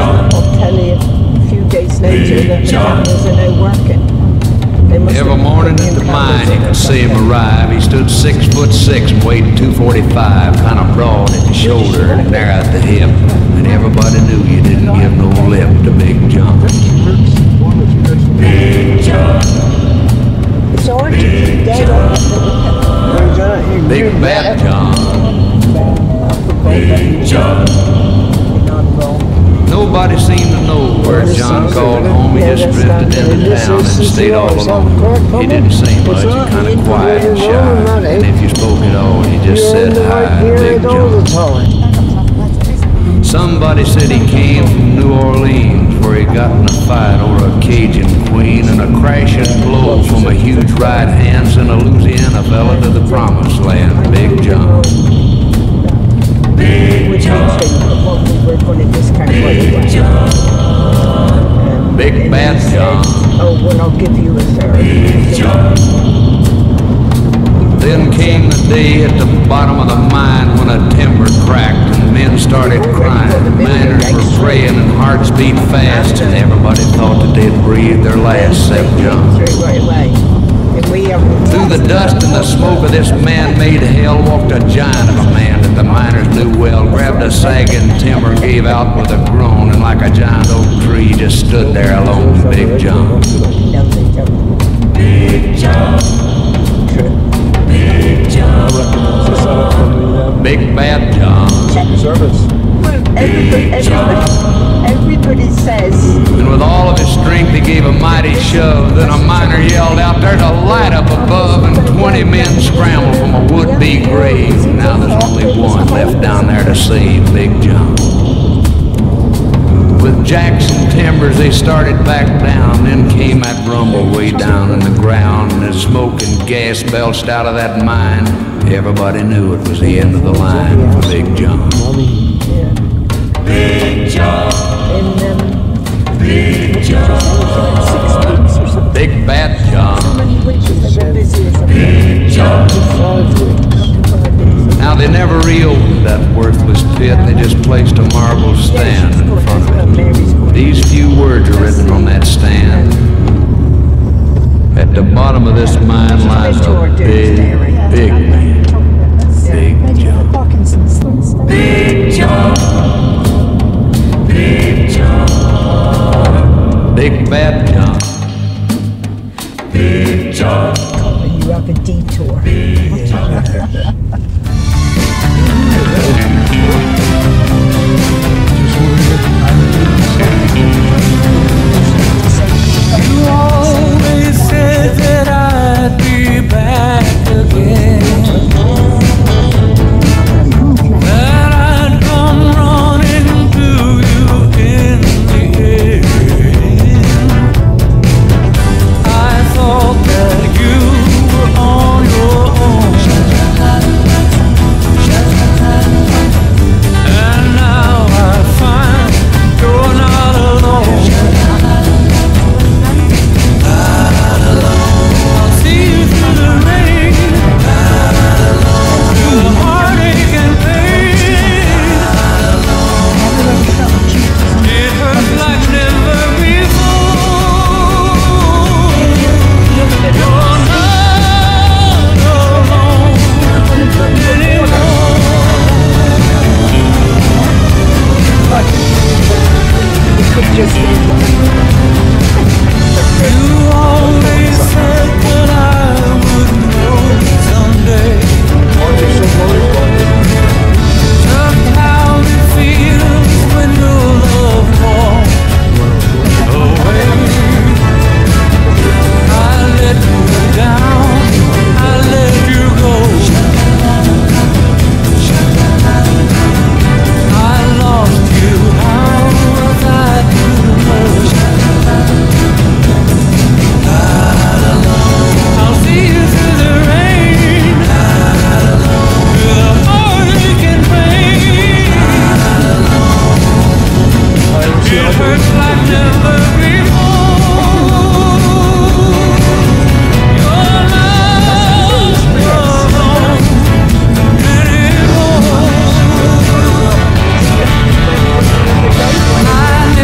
I'll tell you a few days later that the cameras are now working. Every morning at the mine, you could see him arrive. He stood 6'6" and weighed 245, kind of broad at the shoulder and narrow at the hip. And everybody knew you didn't give no lip to Big John. Big John. It's orange. Dead on. Big Bad John. Big John. Nobody seemed to know where John called home. He just drifted into town and stayed all alone. He didn't say much, kind of quiet and shy. And if you spoke at all, he just said hi, Big John. Somebody said he came from New Orleans, where he got in a fight over a Cajun queen, and a crashing blow from a huge right hand sent a Louisiana fella to the promised land, Big John. Big John. Big John. Big Bad John. Oh, well, I'll give you a third. Big John. Then came the day at the bottom of the mine when a timber cracked and men started crying. Miners were praying and hearts beat fast, and everybody thought that they'd breathed their last, except John. Through the dust and the smoke of this man-made hell walked a giant of a man that the miners knew well, grabbed a sagging timber, gave out with a groan, and like a giant oak tree just stood there alone, Big John. Big John. Big John. Big Bad John. Everybody says. And with all of his strength he gave a mighty shove. Then a miner yelled out, "There's a light up above," and 20 men scrambled from a would-be grave. Now there's only one left down there to save Big John. With jacks and timbers they started back down. Then came that rumble way down in the ground, and as smoke and gas belched out of that mine, everybody knew it was the end of the line for Big John. Big John. Big John. Big Bad John. Big John. Now they never reopened that worthless pit. They just placed a marble stand in front of it. These few words are written on that stand. At the bottom of this mine lies a big, big man. Big John. Big John. Big John. Big Bad John. Big John. You have a detour. Big John. You always said that I'd be back again, that I'd come running to you in the end. I thought that you were on your own, and now I find you're not alone. I'll see you through the rain, through the heartache and pain. It hurts like never before. You're not alone anymore. You always said that I would know someday just how it feels when your love walks away. I let you down, I let you go. I lost you, how was I to know? I'll see you through the rain, through the heartache and pain. It hurts like never before. You're not alone anymore. I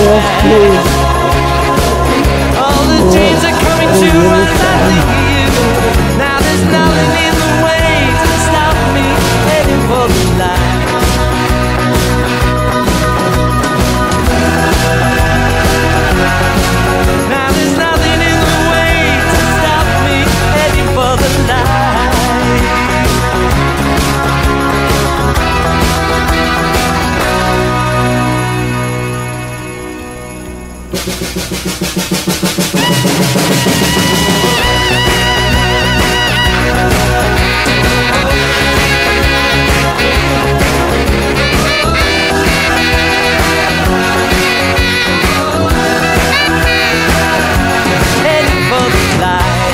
Yes, please. All the dreams are coming true and nothing you. Now there's nothing in the way to stop me heading for the light. Now there's nothing in the way to stop me heading for the light. Heading for the light.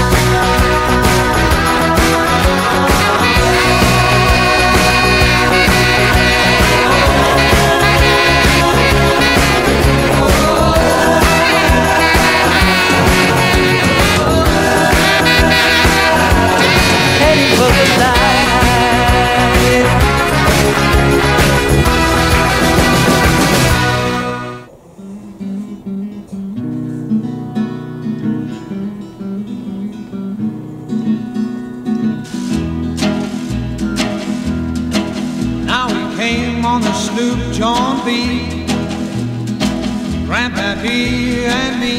Heading for the light. Now we came on the sloop John B, Grandpappy and me,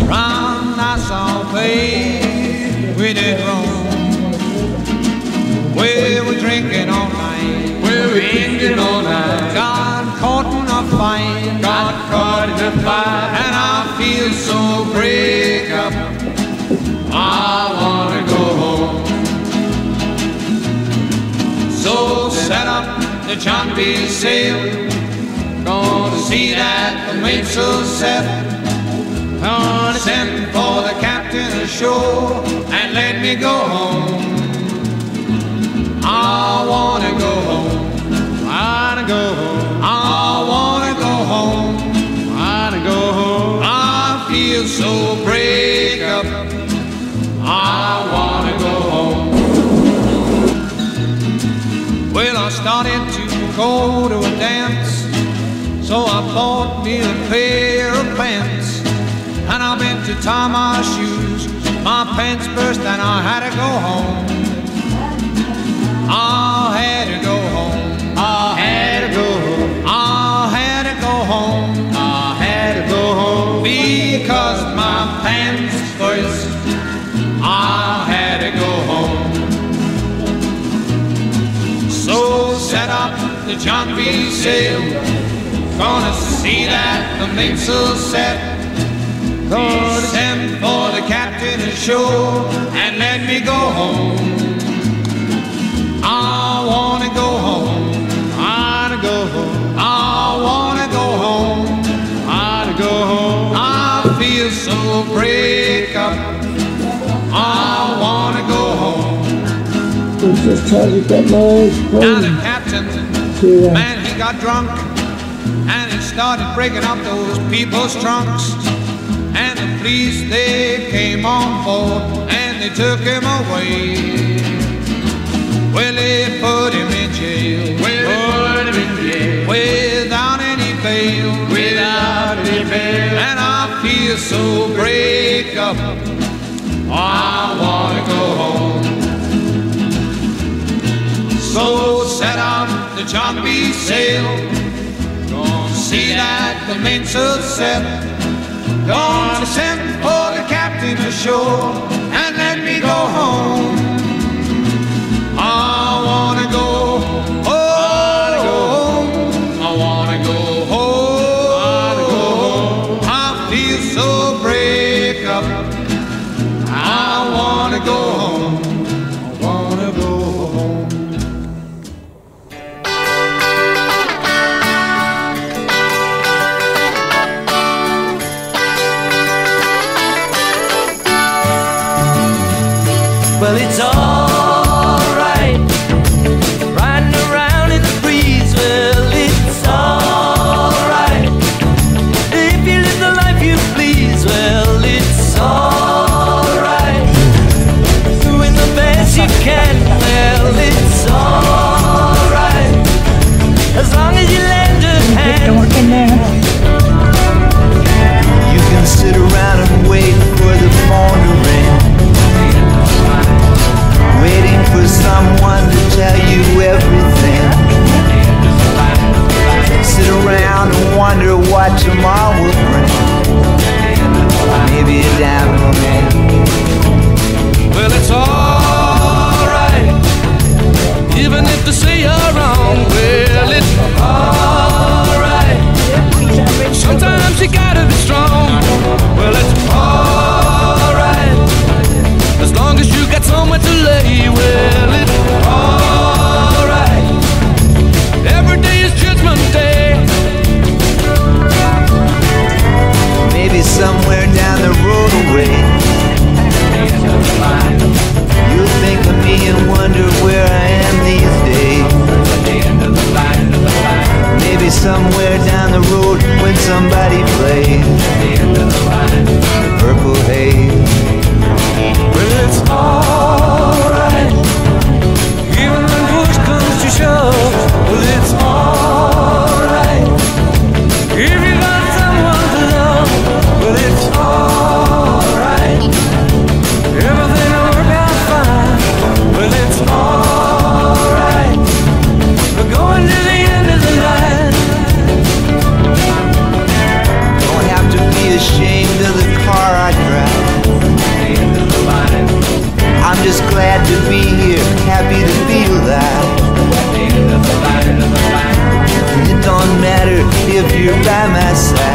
round Nassau Bay we did roam. We were drinking all night, we were drinking all night. Got caught in a fight, got caught in a fight, and I feel so break up. I wanna go home. So set up the John B sail, gonna see that the mainsail set, gonna send for the captain ashore and let me go home. I wanna go home, I wanna go home, I wanna go home, I wanna go home. I feel so break up, I wanna go home. Well, I started to go to a dance, so I bought me a pair of pants, and I went to tie my shoes. My pants burst and I had to go home. I had to go home. I had to go home. I had to go home. I had to go home because my pants burst. I had to go home. So set up the John B sail, gonna see that the mainsail set, gonna send for the captain ashore and let me go home. I wanna go home, I wanna go home, I wanna go home, I wanna go home. I feel so break up, I wanna go home. It's just trying to get my eyes Now the closed. captain, Yeah. man, he got drunk, and he started breaking up those people's trunks. And the police, they came on board, and they took him away. Well, they put him in jail, without any bail, and I feel so break up, I wanna go home. So set out the John B sail, gonna see that the mainsail set, gonna send for the captain ashore and let me go home. I wanna go home, I wanna go home, I feel so break up, I wanna go home, I wanna go home. Well, it's there. You can sit around and wait for the phone to ring, waiting for someone to tell you everything. Sit around and wonder what tomorrow will bring. Maybe a diamond ring. Well, it's alright, even if they say you're wrong. Well, it's alright, sometimes you gotta be strong. Well, it's alright, as long as you got somewhere to lay. Well, it's alright, every day is Judgment Day. Maybe somewhere down the road away, you'll think of me and wonder where I am these days. Maybe somewhere down the road when somebody plays Purple Haze. Well, it's alright, even when push comes to shove. Well, it's alright, if you got someone to love. Well, it's alright, everything will work out fine. Well, it's alright, we're going to the end of the line. Don't have to be ashamed of the car I drive. I'm just glad to be here, happy to be alive. It don't matter if you're by my side.